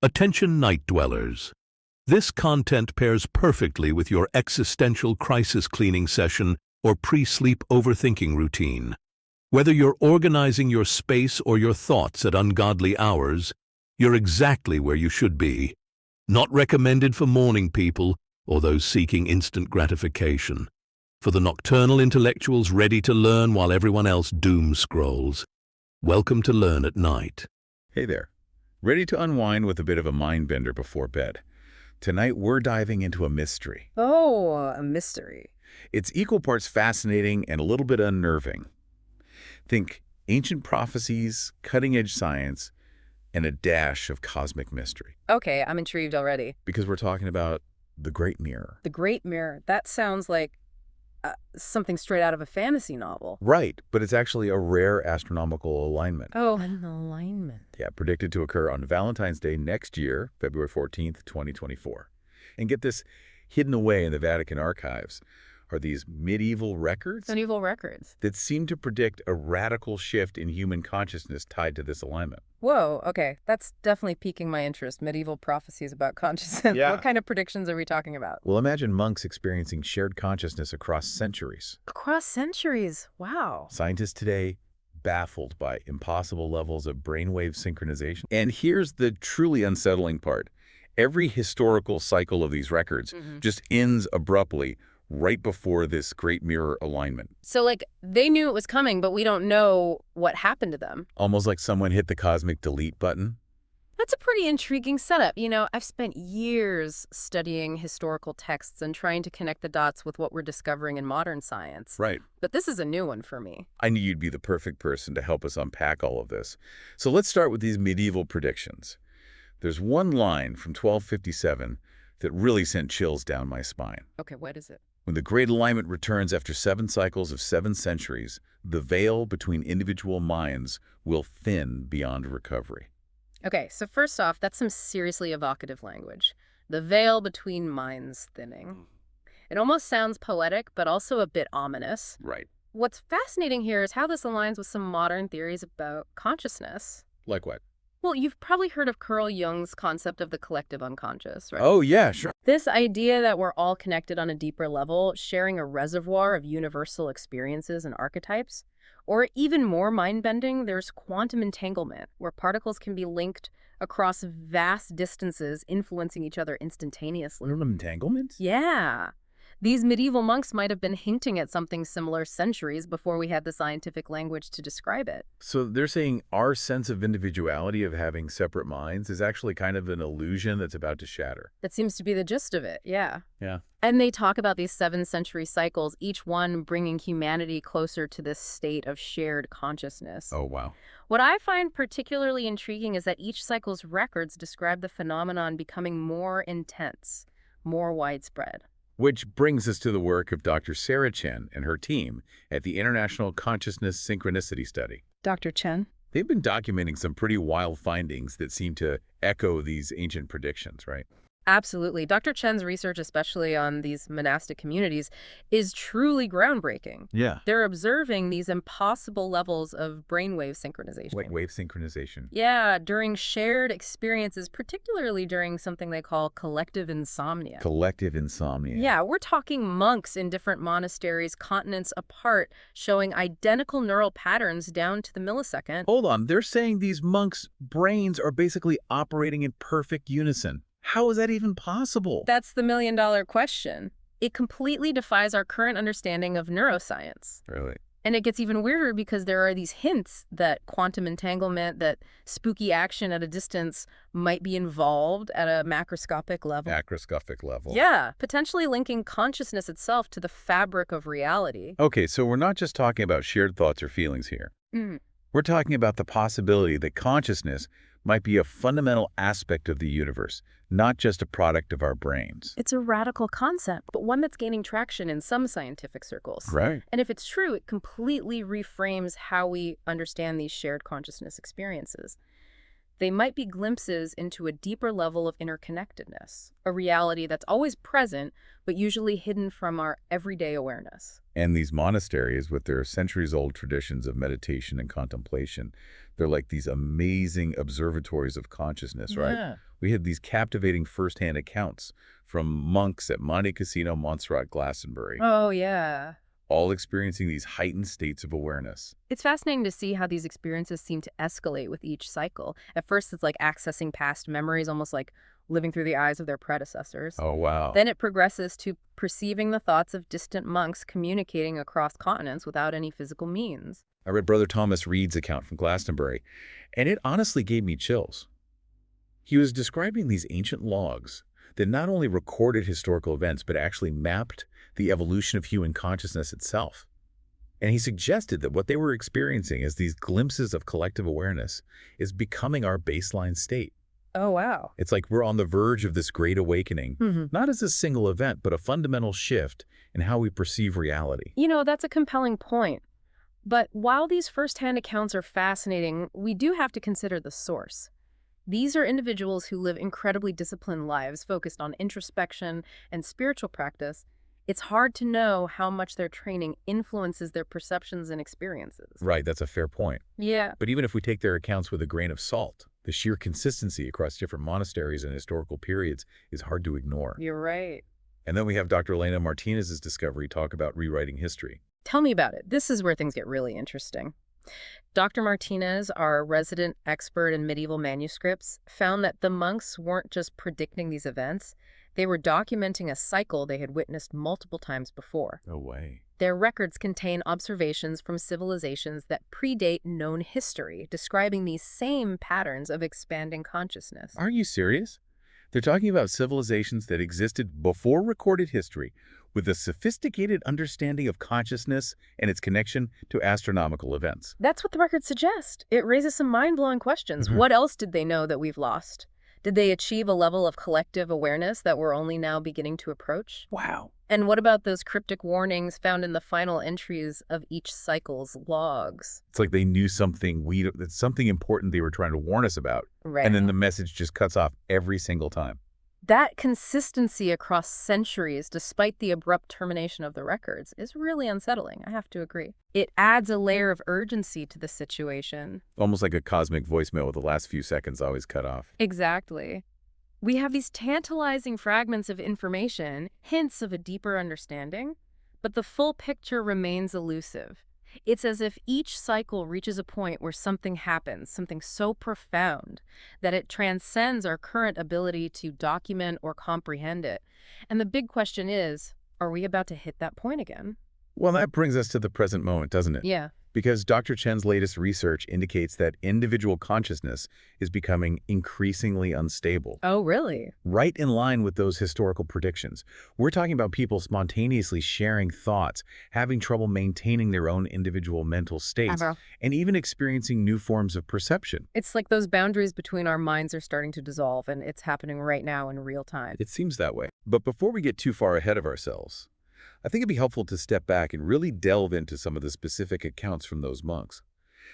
Attention night dwellers. This content pairs perfectly with your existential crisis cleaning session or pre-sleep overthinking routine. Whether you're organizing your space or your thoughts at ungodly hours, you're exactly where you should be. Not recommended for morning people or those seeking instant gratification. For the nocturnal intellectuals ready to learn while everyone else doom scrolls. Welcome to Learn at Night. Hey there. Ready to unwind with a bit of a mind bender before bed? Tonight we're diving into a mystery. Oh, a mystery. It's equal parts fascinating and a little bit unnerving. Think ancient prophecies, cutting-edge science, and a dash of cosmic mystery. Okay, I'm intrigued already. Because we're talking about the Great Mirror. The Great Mirror. That sounds like something straight out of a fantasy novel. Right, but it's actually a rare astronomical alignment. Oh, an alignment. Yeah, predicted to occur on Valentine's Day next year, February 14th, 2024. And get this, hidden away in the Vatican archives are these medieval records Medieval records. that seem to predict a radical shift in human consciousness tied to this alignment. Whoa, okay. That's definitely piquing my interest. Medieval prophecies about consciousness. Yeah. What kind of predictions are we talking about? Well, imagine monks experiencing shared consciousness across centuries. Across centuries. Wow. Scientists today baffled by impossible levels of brainwave synchronization. And here's the truly unsettling part. Every historical cycle of these records just ends abruptly right before this Great Mirror alignment. So, they knew it was coming, but we don't know what happened to them. Almost like someone hit the cosmic delete button. That's a pretty intriguing setup. You know, I've spent years studying historical texts and trying to connect the dots with what we're discovering in modern science. Right. But this is a new one for me. I knew you'd be the perfect person to help us unpack all of this. So let's start with these medieval predictions. There's one line from 1257 that really sent chills down my spine. Okay, what is it? When the Great Alignment returns after 7 cycles of 7 centuries, the veil between individual minds will thin beyond recovery. Okay, so first off, that's some seriously evocative language. The veil between minds thinning. It almost sounds poetic, but also a bit ominous. Right. What's fascinating here is how this aligns with some modern theories about consciousness. Like what? Well, you've probably heard of Carl Jung's concept of the collective unconscious, right? Oh, yeah, sure. This idea that we're all connected on a deeper level, sharing a reservoir of universal experiences and archetypes. Or even more mind-bending, there's quantum entanglement, where particles can be linked across vast distances, influencing each other instantaneously. Quantum entanglement? Yeah. These medieval monks might have been hinting at something similar centuries before we had the scientific language to describe it. So they're saying our sense of individuality, of having separate minds, is actually kind of an illusion that's about to shatter. That seems to be the gist of it, yeah. Yeah. And they talk about these 7-century cycles, each one bringing humanity closer to this state of shared consciousness. Oh, wow. What I find particularly intriguing is that each cycle's records describe the phenomenon becoming more intense, more widespread. Which brings us to the work of Dr. Sarah Chen and her team at the International Consciousness Synchronicity Study. Dr. Chen? They've been documenting some pretty wild findings that seem to echo these ancient predictions, right? Absolutely. Dr. Chen's research, especially on these monastic communities, is truly groundbreaking. Yeah. They're observing these impossible levels of brainwave synchronization. Like wave synchronization. Yeah, during shared experiences, particularly during something they call collective insomnia. Collective insomnia. Yeah, we're talking monks in different monasteries, continents apart, showing identical neural patterns down to the millisecond. Hold on, they're saying these monks' brains are basically operating in perfect unison. How is that even possible? That's the million-dollar question. It completely defies our current understanding of neuroscience. Really? And it gets even weirder because there are these hints that quantum entanglement, that spooky action at a distance might be involved at a macroscopic level. Macroscopic level. Yeah, potentially linking consciousness itself to the fabric of reality. Okay, so we're not just talking about shared thoughts or feelings here. We're talking about the possibility that consciousness might be a fundamental aspect of the universe, not just a product of our brains. It's a radical concept, but one that's gaining traction in some scientific circles. Right. And if it's true, it completely reframes how we understand these shared consciousness experiences. They might be glimpses into a deeper level of interconnectedness, a reality that's always present, but usually hidden from our everyday awareness. And these monasteries, with their centuries-old traditions of meditation and contemplation, they're like these amazing observatories of consciousness, right? Yeah. We had these captivating first-hand accounts from monks at Monte Cassino, Montserrat, Glastonbury, Oh, yeah. all experiencing these heightened states of awareness. It's fascinating to see how these experiences seem to escalate with each cycle. At first, it's like accessing past memories, almost like living through the eyes of their predecessors. Oh, wow. Then it progresses to perceiving the thoughts of distant monks communicating across continents without any physical means. I read Brother Thomas Reed's account from Glastonbury, and it honestly gave me chills. He was describing these ancient logs that not only recorded historical events, but actually mapped the evolution of human consciousness itself. And he suggested that what they were experiencing as these glimpses of collective awareness is becoming our baseline state. Oh, wow. It's like we're on the verge of this great awakening, not as a single event, but a fundamental shift in how we perceive reality. You know, that's a compelling point. But while these firsthand accounts are fascinating, we do have to consider the source. These are individuals who live incredibly disciplined lives focused on introspection and spiritual practice. It's hard to know how much their training influences their perceptions and experiences. Right, that's a fair point. Yeah. But even if we take their accounts with a grain of salt, the sheer consistency across different monasteries and historical periods is hard to ignore. You're right. And then we have Dr. Elena Martinez's discovery talk about rewriting history. Tell me about it. This is where things get really interesting. Dr. Martinez, our resident expert in medieval manuscripts, found that the monks weren't just predicting these events, they were documenting a cycle they had witnessed multiple times before. No way. Their records contain observations from civilizations that predate known history, describing these same patterns of expanding consciousness. Are you serious? They're talking about civilizations that existed before recorded history, with a sophisticated understanding of consciousness and its connection to astronomical events. That's what the records suggest. It raises some mind-blowing questions. What else did they know that we've lost? Did they achieve a level of collective awareness that we're only now beginning to approach? Wow. And what about those cryptic warnings found in the final entries of each cycle's logs? It's like they knew something that's something important they were trying to warn us about. Right. And then the message just cuts off every single time. That consistency across centuries, despite the abrupt termination of the records, is really unsettling, I have to agree. It adds a layer of urgency to the situation. Almost like a cosmic voicemail with the last few seconds always cut off. Exactly. We have these tantalizing fragments of information, hints of a deeper understanding, but the full picture remains elusive. It's as if each cycle reaches a point where something happens, something so profound, that it transcends our current ability to document or comprehend it. And the big question is, are we about to hit that point again? Well, that brings us to the present moment, doesn't it? Yeah. Because Dr. Chen's latest research indicates that individual consciousness is becoming increasingly unstable. Oh, really? Right in line with those historical predictions. We're talking about people spontaneously sharing thoughts, having trouble maintaining their own individual mental states, and even experiencing new forms of perception. It's like those boundaries between our minds are starting to dissolve, and it's happening right now in real time. It seems that way. But before we get too far ahead of ourselves, I think it'd be helpful to step back and really delve into some of the specific accounts from those monks.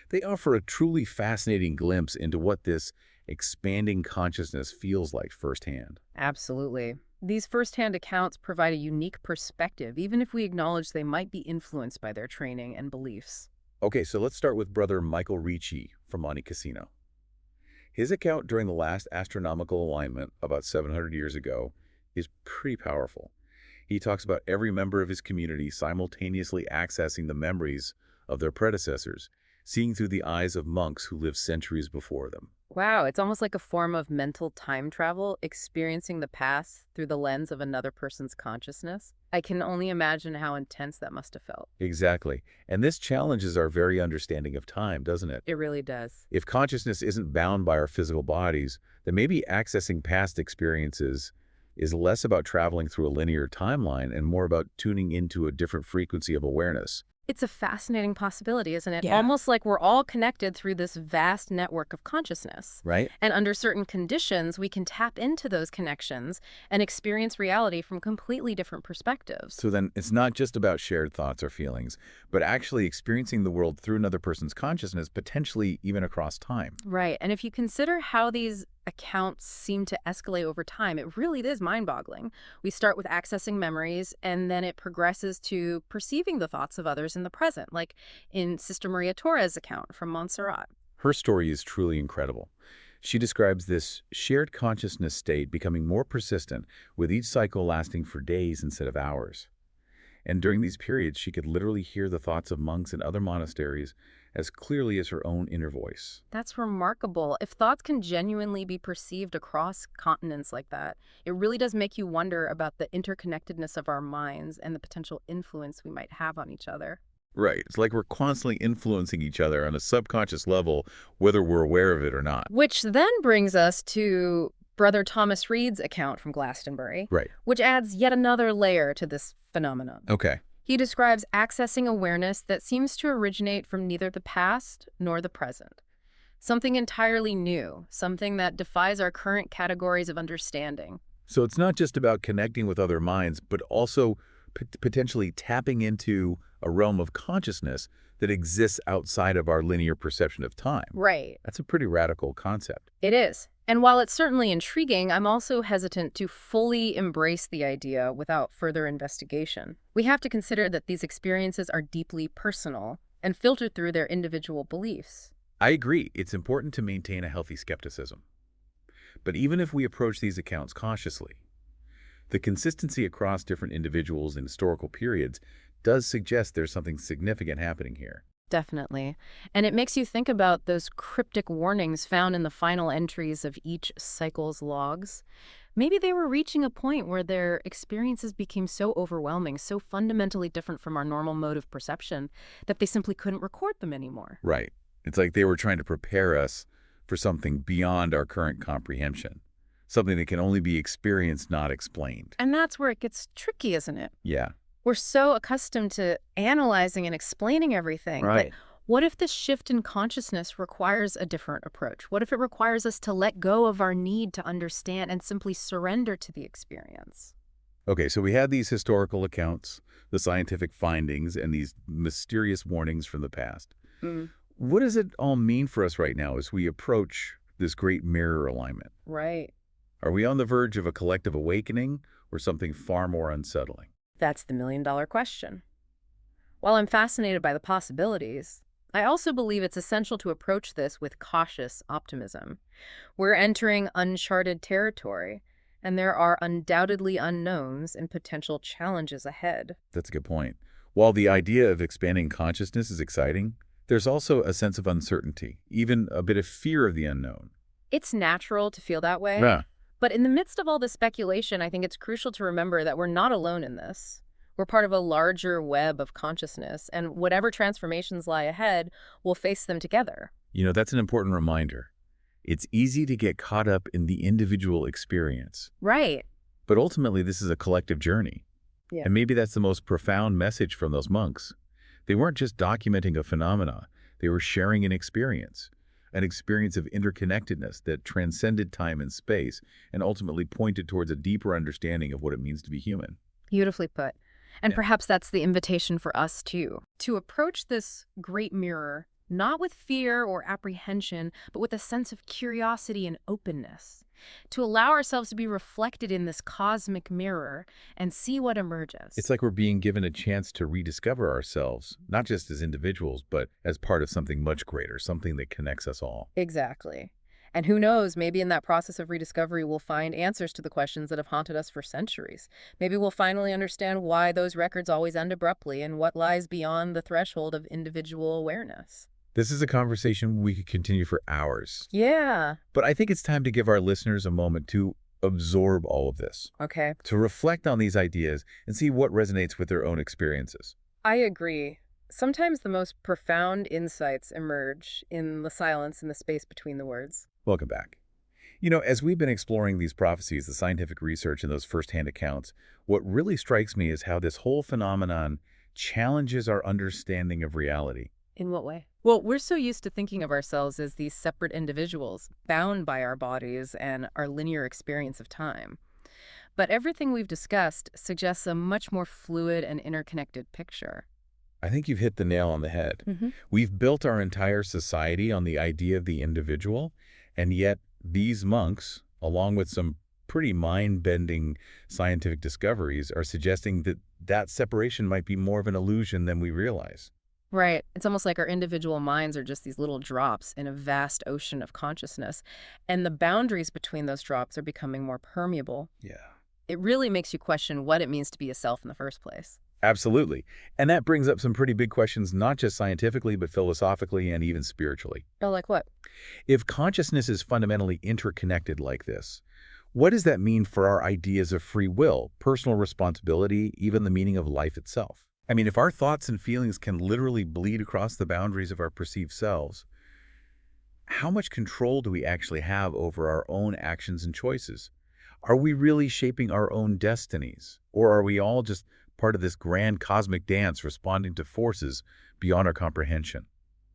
They offer a truly fascinating glimpse into what this expanding consciousness feels like firsthand. Absolutely. These firsthand accounts provide a unique perspective, even if we acknowledge they might be influenced by their training and beliefs. Okay, so let's start with Brother Michael Ricci from Monte Cassino. His account during the last astronomical alignment about 700 years ago is pretty powerful. He talks about every member of his community simultaneously accessing the memories of their predecessors, seeing through the eyes of monks who lived centuries before them. Wow, it's almost like a form of mental time travel, experiencing the past through the lens of another person's consciousness. I can only imagine how intense that must have felt. Exactly. And this challenges our very understanding of time, doesn't it? It really does. If consciousness isn't bound by our physical bodies, then maybe accessing past experiences is less about traveling through a linear timeline and more about tuning into a different frequency of awareness. It's a fascinating possibility, isn't it? Yeah. Almost like we're all connected through this vast network of consciousness. Right? And under certain conditions, we can tap into those connections and experience reality from completely different perspectives. So then it's not just about shared thoughts or feelings, but actually experiencing the world through another person's consciousness, potentially even across time. Right. And if you consider how these accounts seem to escalate over time, it really is mind-boggling. We start with accessing memories, and then it progresses to perceiving the thoughts of others in the present, like in Sister Maria Torres' account from Montserrat. Her story is truly incredible. She describes this shared consciousness state becoming more persistent, with each cycle lasting for days instead of hours. And during these periods, she could literally hear the thoughts of monks in other monasteries as clearly as her own inner voice. That's remarkable. If thoughts can genuinely be perceived across continents like that, it really does make you wonder about the interconnectedness of our minds and the potential influence we might have on each other. Right. It's like we're constantly influencing each other on a subconscious level, whether we're aware of it or not. Which then brings us to Brother Thomas Reed's account from Glastonbury, Right. which adds yet another layer to this phenomenon. Okay. He describes accessing awareness that seems to originate from neither the past nor the present. Something entirely new, something that defies our current categories of understanding. So it's not just about connecting with other minds, but also potentially tapping into a realm of consciousness that exists outside of our linear perception of time. Right. That's a pretty radical concept. It is. And while it's certainly intriguing, I'm also hesitant to fully embrace the idea without further investigation. We have to consider that these experiences are deeply personal and filtered through their individual beliefs. I agree. It's important to maintain a healthy skepticism. But even if we approach these accounts cautiously, the consistency across different individuals in historical periods does suggest there's something significant happening here. Definitely. And it makes you think about those cryptic warnings found in the final entries of each cycle's logs. Maybe they were reaching a point where their experiences became so overwhelming, so fundamentally different from our normal mode of perception, that they simply couldn't record them anymore. Right. It's like they were trying to prepare us for something beyond our current comprehension, something that can only be experienced, not explained. And that's where it gets tricky, isn't it? Yeah. We're so accustomed to analyzing and explaining everything. Right. But what if this shift in consciousness requires a different approach? What if it requires us to let go of our need to understand and simply surrender to the experience? Okay, so we had these historical accounts, the scientific findings, and these mysterious warnings from the past. What does it all mean for us right now as we approach this great mirror alignment? Right. Are we on the verge of a collective awakening or something far more unsettling? That's the million-dollar question. While I'm fascinated by the possibilities, I also believe it's essential to approach this with cautious optimism. We're entering uncharted territory, and there are undoubtedly unknowns and potential challenges ahead. That's a good point. While the idea of expanding consciousness is exciting, there's also a sense of uncertainty, even a bit of fear of the unknown. It's natural to feel that way. Yeah. But in the midst of all this speculation, I think it's crucial to remember that we're not alone in this. We're part of a larger web of consciousness, and whatever transformations lie ahead, we'll face them together. You know, that's an important reminder. It's easy to get caught up in the individual experience, Right. but ultimately this is a collective journey. Yeah. And maybe that's the most profound message from those monks. They weren't just documenting a phenomena, they were sharing an experience of interconnectedness that transcended time and space and ultimately pointed towards a deeper understanding of what it means to be human. Beautifully put. And Yeah. perhaps that's the invitation for us, too. To approach this great mirror, not with fear or apprehension, but with a sense of curiosity and openness. To allow ourselves to be reflected in this cosmic mirror and see what emerges. It's like we're being given a chance to rediscover ourselves, not just as individuals, but as part of something much greater, something that connects us all. Exactly. And who knows, maybe in that process of rediscovery, we'll find answers to the questions that have haunted us for centuries. Maybe we'll finally understand why those records always end abruptly and what lies beyond the threshold of individual awareness. This is a conversation we could continue for hours, Yeah. but I think it's time to give our listeners a moment to absorb all of this, Okay. to reflect on these ideas and see what resonates with their own experiences. I agree. Sometimes the most profound insights emerge in the silence and the space between the words. Welcome back. You know, as we've been exploring these prophecies, the scientific research, and those firsthand accounts, what really strikes me is how this whole phenomenon challenges our understanding of reality. In what way? Well, we're so used to thinking of ourselves as these separate individuals, bound by our bodies and our linear experience of time. But everything we've discussed suggests a much more fluid and interconnected picture. I think you've hit the nail on the head. Mm-hmm. We've built our entire society on the idea of the individual, and yet these monks, along with some pretty mind-bending scientific discoveries, are suggesting that that separation might be more of an illusion than we realize. Right. It's almost like our individual minds are just these little drops in a vast ocean of consciousness, and the boundaries between those drops are becoming more permeable. Yeah. It really makes you question what it means to be a self in the first place. Absolutely. And that brings up some pretty big questions, not just scientifically, but philosophically and even spiritually. Oh, like what? If consciousness is fundamentally interconnected like this, what does that mean for our ideas of free will, personal responsibility, even the meaning of life itself? I mean, if our thoughts and feelings can literally bleed across the boundaries of our perceived selves, how much control do we actually have over our own actions and choices? Are we really shaping our own destinies? Or are we all just part of this grand cosmic dance responding to forces beyond our comprehension?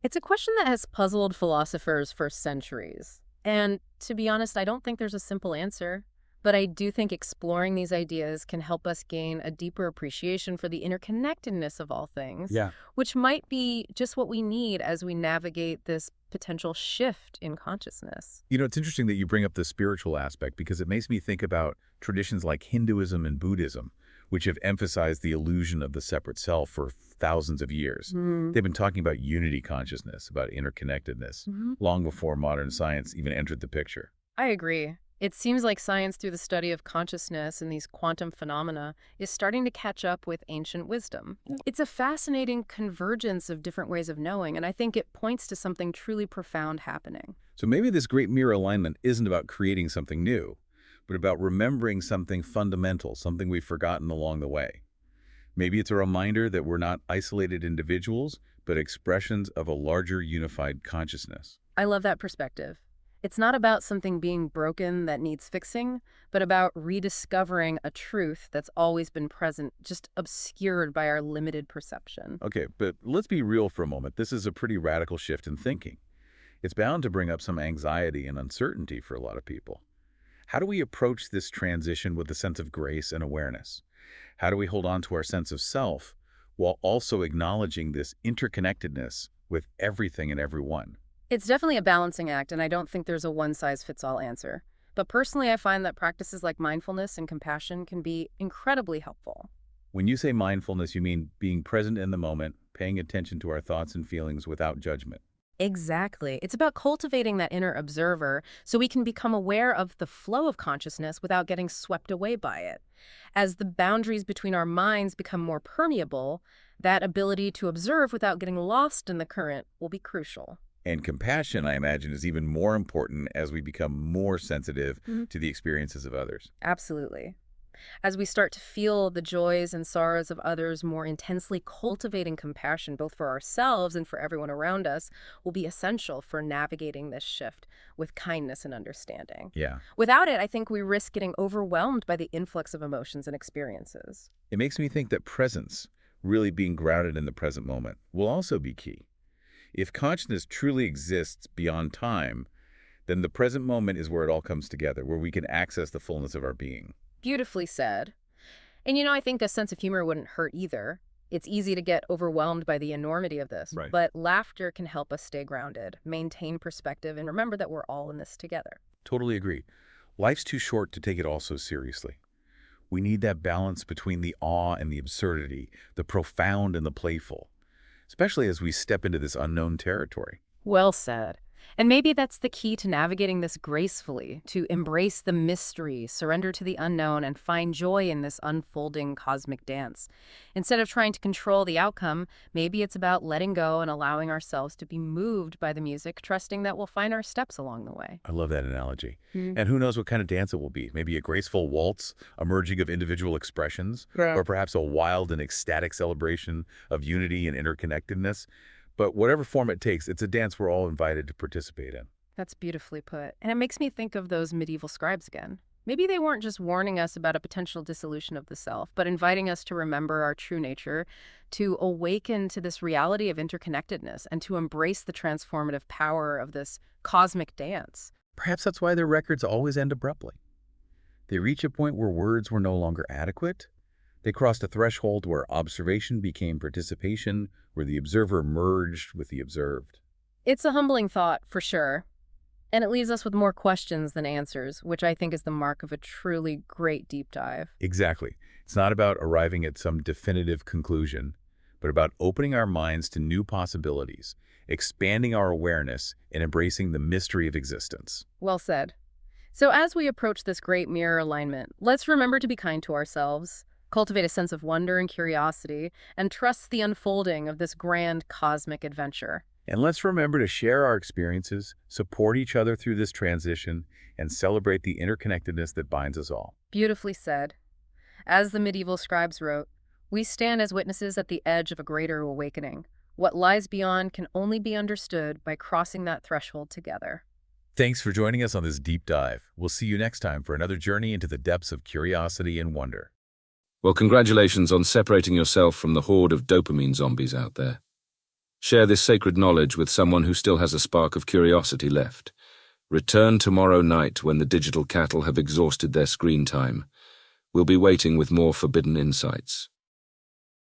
It's a question that has puzzled philosophers for centuries. And to be honest, I don't think there's a simple answer. But I do think exploring these ideas can help us gain a deeper appreciation for the interconnectedness of all things, Yeah. which might be just what we need as we navigate this potential shift in consciousness. You know, it's interesting that you bring up the spiritual aspect because it makes me think about traditions like Hinduism and Buddhism, which have emphasized the illusion of the separate self for thousands of years. They've been talking about unity consciousness, about interconnectedness, long before modern science even entered the picture. I agree. It seems like science through the study of consciousness and these quantum phenomena is starting to catch up with ancient wisdom. It's a fascinating convergence of different ways of knowing, and I think it points to something truly profound happening. So maybe this great mirror alignment isn't about creating something new, but about remembering something fundamental, something we've forgotten along the way. Maybe it's a reminder that we're not isolated individuals, but expressions of a larger unified consciousness. I love that perspective. It's not about something being broken that needs fixing, but about rediscovering a truth that's always been present, just obscured by our limited perception. Okay, but let's be real for a moment. This is a pretty radical shift in thinking. It's bound to bring up some anxiety and uncertainty for a lot of people. How do we approach this transition with a sense of grace and awareness? How do we hold on to our sense of self while also acknowledging this interconnectedness with everything and everyone? It's definitely a balancing act, and I don't think there's a one-size-fits-all answer. But personally, I find that practices like mindfulness and compassion can be incredibly helpful. When you say mindfulness, you mean being present in the moment, paying attention to our thoughts and feelings without judgment. Exactly. It's about cultivating that inner observer so we can become aware of the flow of consciousness without getting swept away by it. As the boundaries between our minds become more permeable, that ability to observe without getting lost in the current will be crucial. And compassion, I imagine, is even more important as we become more sensitive to the experiences of others. Absolutely. As we start to feel the joys and sorrows of others more intensely, cultivating compassion both for ourselves and for everyone around us will be essential for navigating this shift with kindness and understanding. Yeah. Without it, I think we risk getting overwhelmed by the influx of emotions and experiences. It makes me think that presence, really being grounded in the present moment, will also be key. If consciousness truly exists beyond time, then the present moment is where it all comes together, where we can access the fullness of our being. Beautifully said. And I think a sense of humor wouldn't hurt either. It's easy to get overwhelmed by the enormity of this, Right. but laughter can help us stay grounded, maintain perspective, and remember that we're all in this together. Totally agree. Life's too short to take it all so seriously. We need that balance between the awe and the absurdity, the profound and the playful, especially as we step into this unknown territory. Well said. And maybe that's the key to navigating this gracefully, to embrace the mystery, surrender to the unknown, and find joy in this unfolding cosmic dance. Instead of trying to control the outcome, maybe it's about letting go and allowing ourselves to be moved by the music, trusting that we'll find our steps along the way. I love that analogy. And who knows what kind of dance it will be? Maybe a graceful waltz, a merging of individual expressions, or perhaps a wild and ecstatic celebration of unity and interconnectedness. But whatever form it takes, it's a dance we're all invited to participate in. That's beautifully put. And it makes me think of those medieval scribes again. Maybe they weren't just warning us about a potential dissolution of the self, but inviting us to remember our true nature, to awaken to this reality of interconnectedness, and to embrace the transformative power of this cosmic dance. Perhaps that's why their records always end abruptly. They reach a point where words were no longer adequate. They crossed a threshold where observation became participation, where the observer merged with the observed. It's a humbling thought, for sure. And it leaves us with more questions than answers, which I think is the mark of a truly great deep dive. Exactly. It's not about arriving at some definitive conclusion, but about opening our minds to new possibilities, expanding our awareness, and embracing the mystery of existence. Well said. So as we approach this great mirror alignment, let's remember to be kind to ourselves, cultivate a sense of wonder and curiosity, and trust the unfolding of this grand cosmic adventure. And let's remember to share our experiences, support each other through this transition, and celebrate the interconnectedness that binds us all. Beautifully said. As the medieval scribes wrote, we stand as witnesses at the edge of a greater awakening. What lies beyond can only be understood by crossing that threshold together. Thanks for joining us on this deep dive. We'll see you next time for another journey into the depths of curiosity and wonder. Well, congratulations on separating yourself from the horde of dopamine zombies out there. Share this sacred knowledge with someone who still has a spark of curiosity left. Return tomorrow night when the digital cattle have exhausted their screen time. We'll be waiting with more forbidden insights.